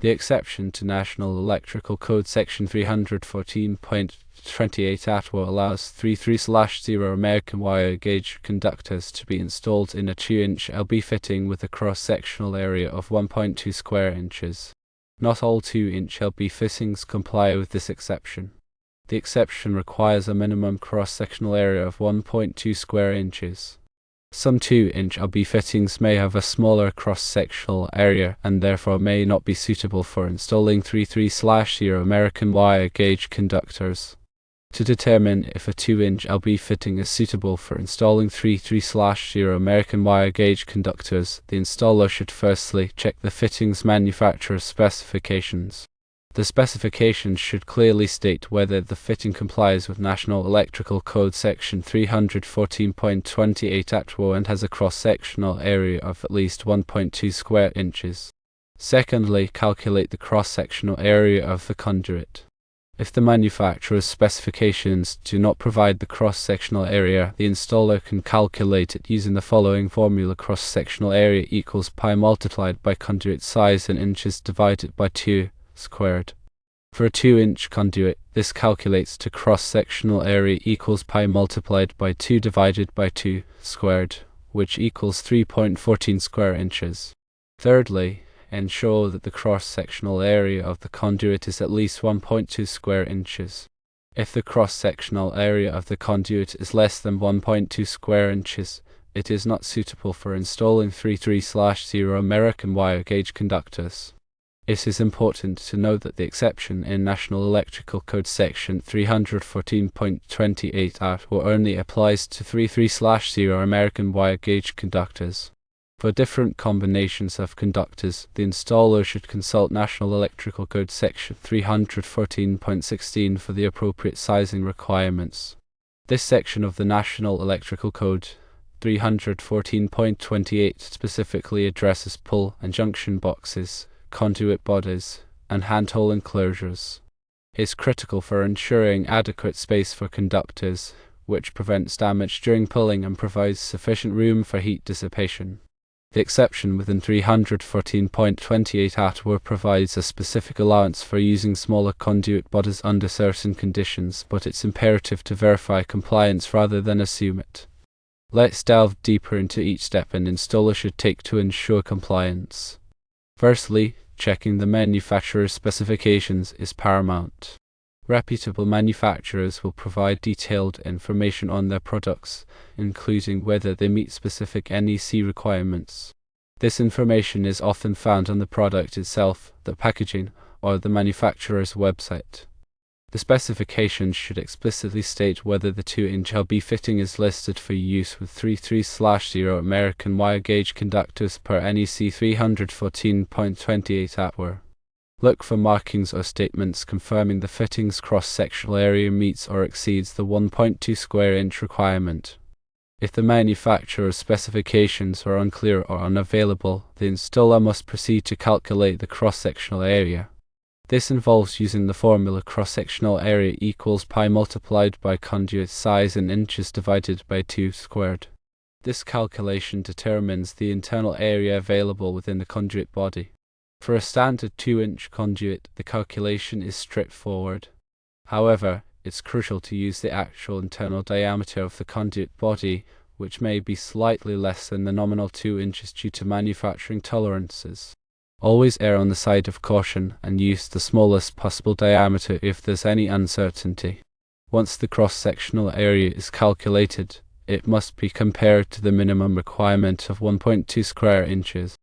The exception to National Electrical Code Section 314.28 ATWA allows 33/0 American wire gauge conductors to be installed in a 2-inch LB fitting with a cross-sectional area of 1.2 square inches. Not all 2-inch LB fittings comply with this exception. The exception requires a minimum cross-sectional area of 1.2 square inches. Some 2-inch LB fittings may have a smaller cross-sectional area and therefore may not be suitable for installing 33/0 American wire gauge conductors. To determine if a 2-inch LB fitting is suitable for installing 33/0 American wire gauge conductors, the installer should firstly check the fitting's manufacturer's specifications. The specifications should clearly state whether the fitting complies with National Electrical Code Section 314.28 ATWA and has a cross-sectional area of at least 1.2 square inches. Secondly, calculate the cross-sectional area of the conduit. If the manufacturer's specifications do not provide the cross-sectional area, the installer can calculate it using the following formula: cross-sectional area equals pi multiplied by conduit size in inches divided by 2 squared. For a 2-inch conduit, this calculates to cross-sectional area equals pi multiplied by 2 divided by 2 squared, which equals 3.14 square inches. Thirdly, ensure that the cross-sectional area of the conduit is at least 1.2 square inches. If the cross-sectional area of the conduit is less than 1.2 square inches, it is not suitable for installing 33/0 American wire gauge conductors. It is important to note that the exception in National Electrical Code Section 314.28 ATWA only applies to 33/0 American wire gauge conductors. For different combinations of conductors, the installer should consult National Electrical Code Section 314.16 for the appropriate sizing requirements. This section of the National Electrical Code 314.28 specifically addresses pull and junction boxes, conduit bodies, and handhole enclosures. It is critical for ensuring adequate space for conductors, which prevents damage during pulling and provides sufficient room for heat dissipation. The exception within 314.28 ATWA provides a specific allowance for using smaller conduit bodies under certain conditions, but it's imperative to verify compliance rather than assume it. Let's delve deeper into each step an installer should take to ensure compliance. Firstly, checking the manufacturer's specifications is paramount. Reputable manufacturers will provide detailed information on their products, including whether they meet specific NEC requirements. This information is often found on the product itself, the packaging, or the manufacturer's website. The specifications should explicitly state whether the 2-inch LB fitting is listed for use with 33/0 American wire gauge conductors per NEC 314.28 ATWA. Look for markings or statements confirming the fitting's cross-sectional area meets or exceeds the 1.2 square inch requirement. If the manufacturer's specifications are unclear or unavailable, the installer must proceed to calculate the cross-sectional area. This involves using the formula cross-sectional area equals pi multiplied by conduit size in inches divided by 2 squared. This calculation determines the internal area available within the conduit body. For a standard 2-inch conduit, the calculation is straightforward. However, it's crucial to use the actual internal diameter of the conduit body, which may be slightly less than the nominal 2 inches due to manufacturing tolerances. Always err on the side of caution and use the smallest possible diameter if there's any uncertainty. Once the cross-sectional area is calculated, it must be compared to the minimum requirement of 1.2 square inches.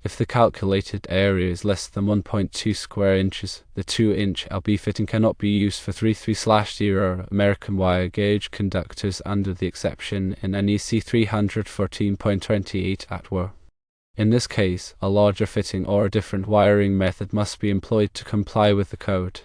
If the calculated area is less than 1.2 square inches, the 2-inch LB fitting cannot be used for 33/0 American wire gauge conductors under the exception in NEC 314.28 ATWA. In this case, a larger fitting or a different wiring method must be employed to comply with the code.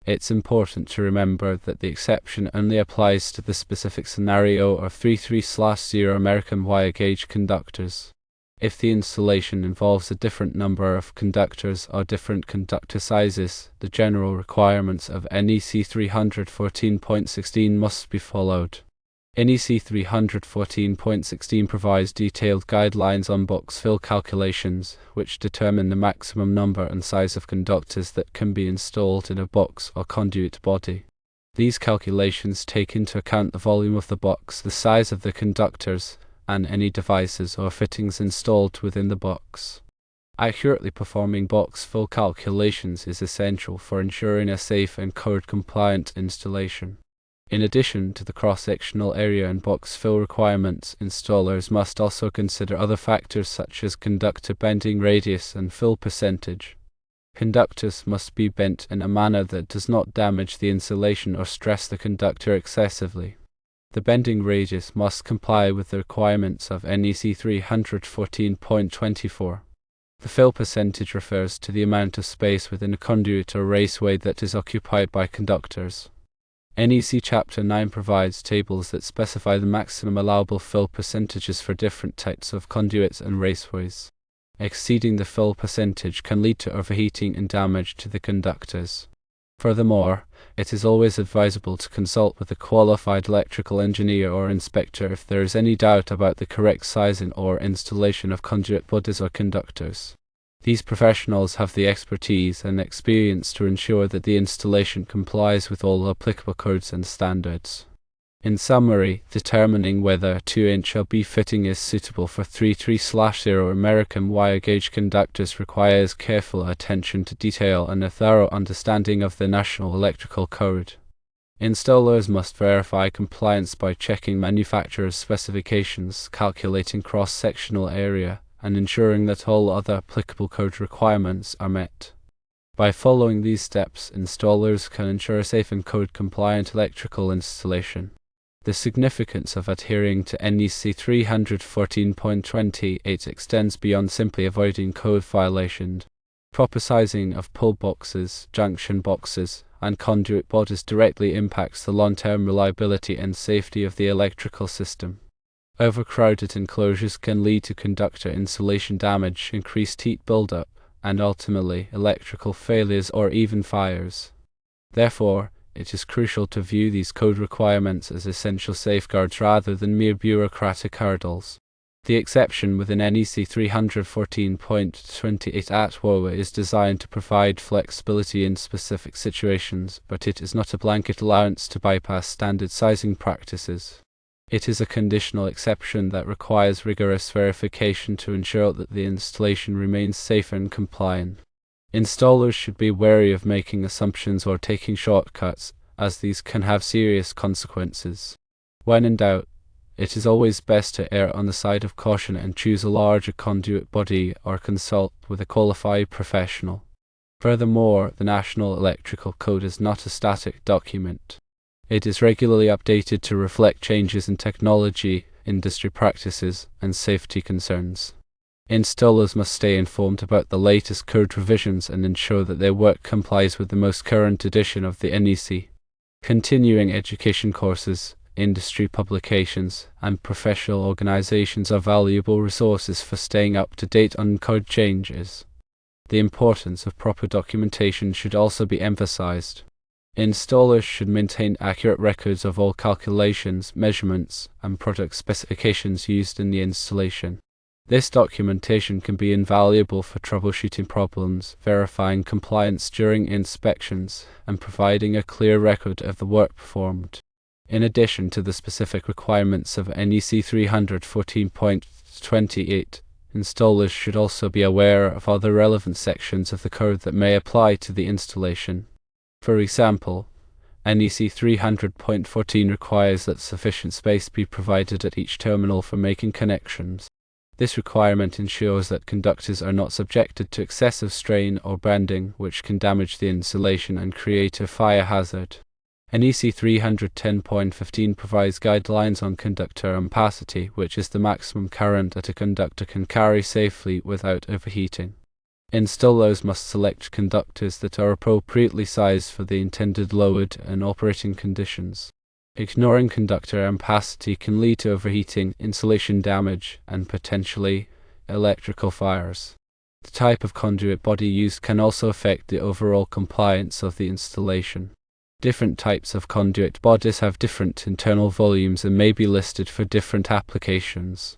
It's important to remember that the exception only applies to the specific scenario of 33/0 American wire gauge conductors. If the installation involves a different number of conductors or different conductor sizes, the general requirements of NEC 314.16 must be followed. NEC 314.16 provides detailed guidelines on box fill calculations, which determine the maximum number and size of conductors that can be installed in a box or conduit body. These calculations take into account the volume of the box, the size of the conductors, and any devices or fittings installed within the box. Accurately performing box fill calculations is essential for ensuring a safe and code-compliant installation. In addition to the cross-sectional area and box fill requirements, installers must also consider other factors such as conductor bending radius and fill percentage. Conductors must be bent in a manner that does not damage the insulation or stress the conductor excessively. The bending radius must comply with the requirements of NEC 314.24. The fill percentage refers to the amount of space within a conduit or raceway that is occupied by conductors. NEC Chapter 9 provides tables that specify the maximum allowable fill percentages for different types of conduits and raceways. Exceeding the fill percentage can lead to overheating and damage to the conductors. Furthermore, it is always advisable to consult with a qualified electrical engineer or inspector if there is any doubt about the correct sizing or installation of conduit bodies or conductors. These professionals have the expertise and experience to ensure that the installation complies with all applicable codes and standards. In summary, determining whether a 2-inch LB fitting is suitable for 33/0 American wire gauge conductors requires careful attention to detail and a thorough understanding of the National Electrical Code. Installers must verify compliance by checking manufacturer's specifications, calculating cross-sectional area, and ensuring that all other applicable code requirements are met. By following these steps, installers can ensure a safe and code-compliant electrical installation. The significance of adhering to NEC 314.28 extends beyond simply avoiding code violations. Proper sizing of pull boxes, junction boxes, and conduit bodies directly impacts the long-term reliability and safety of the electrical system. Overcrowded enclosures can lead to conductor insulation damage, increased heat buildup, and ultimately electrical failures or even fires. Therefore, it is crucial to view these code requirements as essential safeguards rather than mere bureaucratic hurdles. The exception within NEC 314.28 at WOA is designed to provide flexibility in specific situations, but it is not a blanket allowance to bypass standard sizing practices. It is a conditional exception that requires rigorous verification to ensure that the installation remains safe and compliant. Installers should be wary of making assumptions or taking shortcuts, as these can have serious consequences. When in doubt, it is always best to err on the side of caution and choose a larger conduit body or consult with a qualified professional. Furthermore, the National Electrical Code is not a static document. It is regularly updated to reflect changes in technology, industry practices, and safety concerns. Installers must stay informed about the latest code revisions and ensure that their work complies with the most current edition of the NEC. Continuing education courses, industry publications, and professional organizations are valuable resources for staying up to date on code changes. The importance of proper documentation should also be emphasized. Installers should maintain accurate records of all calculations, measurements, and product specifications used in the installation. This documentation can be invaluable for troubleshooting problems, verifying compliance during inspections, and providing a clear record of the work performed. In addition to the specific requirements of NEC 314.28, installers should also be aware of other relevant sections of the code that may apply to the installation. For example, NEC 300.14 requires that sufficient space be provided at each terminal for making connections. This requirement ensures that conductors are not subjected to excessive strain or bending, which can damage the insulation and create a fire hazard. NEC 310.15 provides guidelines on conductor ampacity, which is the maximum current that a conductor can carry safely without overheating. Installers must select conductors that are appropriately sized for the intended load and operating conditions. Ignoring conductor ampacity can lead to overheating, insulation damage, and potentially electrical fires. The type of conduit body used can also affect the overall compliance of the installation. Different types of conduit bodies have different internal volumes and may be listed for different applications.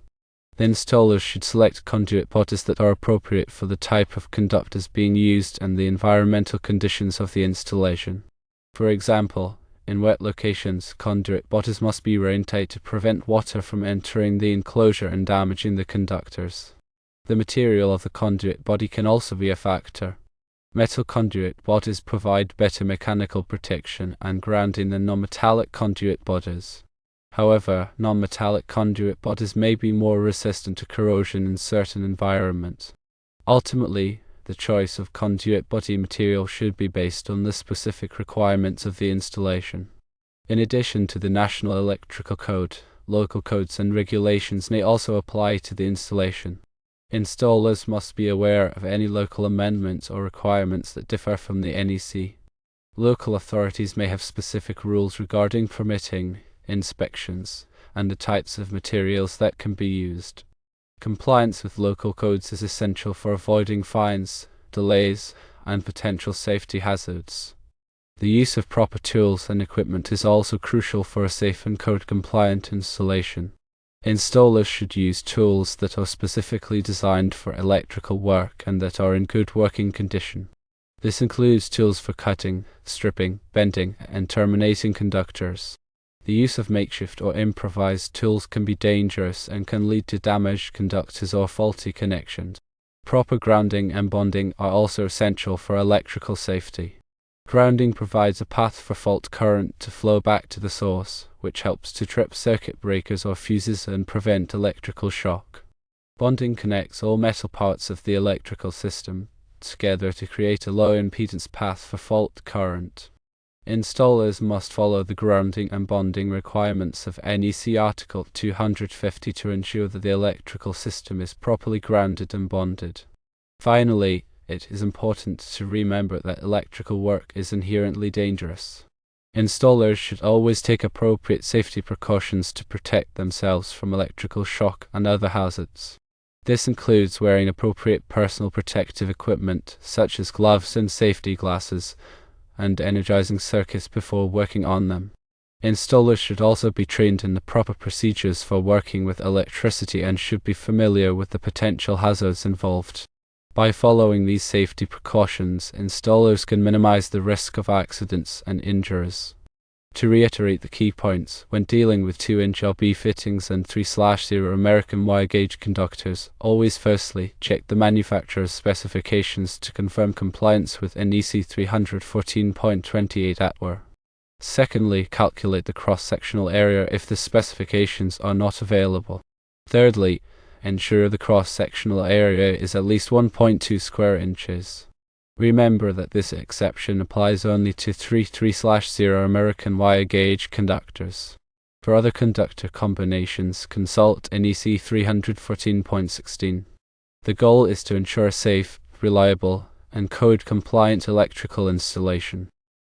The installers should select conduit bodies that are appropriate for the type of conductors being used and the environmental conditions of the installation. For example, in wet locations, conduit bodies must be rain-tight to prevent water from entering the enclosure and damaging the conductors. The material of the conduit body can also be a factor. Metal conduit bodies provide better mechanical protection and grounding than non-metallic conduit bodies. However, non-metallic conduit bodies may be more resistant to corrosion in certain environments. Ultimately, the choice of conduit body material should be based on the specific requirements of the installation. In addition to the National Electrical Code, local codes and regulations may also apply to the installation. Installers must be aware of any local amendments or requirements that differ from the NEC. Local authorities may have specific rules regarding permitting, inspections, and the types of materials that can be used. Compliance with local codes is essential for avoiding fines, delays, and potential safety hazards. The use of proper tools and equipment is also crucial for a safe and code-compliant installation. Installers should use tools that are specifically designed for electrical work and that are in good working condition. This includes tools for cutting, stripping, bending, and terminating conductors. The use of makeshift or improvised tools can be dangerous and can lead to damaged conductors or faulty connections. Proper grounding and bonding are also essential for electrical safety. Grounding provides a path for fault current to flow back to the source, which helps to trip circuit breakers or fuses and prevent electrical shock. Bonding connects all metal parts of the electrical system together to create a low impedance path for fault current. Installers must follow the grounding and bonding requirements of NEC Article 250 to ensure that the electrical system is properly grounded and bonded. Finally, it is important to remember that electrical work is inherently dangerous. Installers should always take appropriate safety precautions to protect themselves from electrical shock and other hazards. This includes wearing appropriate personal protective equipment, such as gloves and safety glasses, and energizing circuits before working on them. Installers should also be trained in the proper procedures for working with electricity and should be familiar with the potential hazards involved. By following these safety precautions, installers can minimize the risk of accidents and injuries. To reiterate the key points, when dealing with 2-inch LB fittings and 3/0 American wire gauge conductors, always firstly check the manufacturer's specifications to confirm compliance with NEC 314.28 ATWR. Secondly, calculate the cross-sectional area if the specifications are not available. Thirdly, ensure the cross-sectional area is at least 1.2 square inches. Remember that this exception applies only to 3/0 American wire gauge conductors. For other conductor combinations, consult NEC 314.16. The goal is to ensure a safe, reliable, and code-compliant electrical installation.